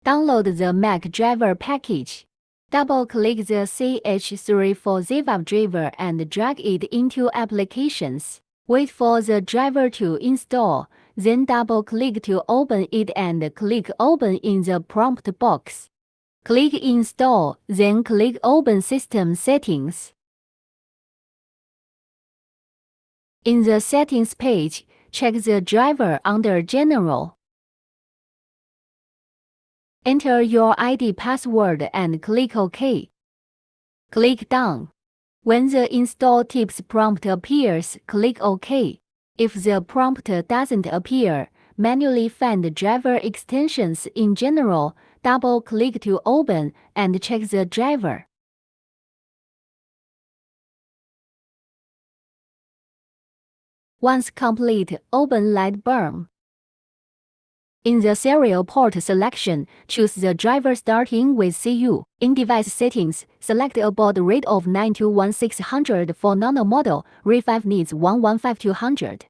Download the Mac driver package. Double-click the CH340 WebDriver and drag it into Applications. Wait for the driver to install, then double-click to open it and click Open in the prompt box. Click Install, then click Open System Settings. In the Settings page, check the driver under General. Enter your ID password and click OK. Click Done. When the Install Tips prompt appears, click OK. If the prompt doesn't appear, manually find driver extensions in General, double-click to open, and check the driver. Once complete, open LightBurn. In the serial port selection, choose the driver starting with CU. In device settings, select a baud rate of 921600 for nano model, RAID 5 needs 115200.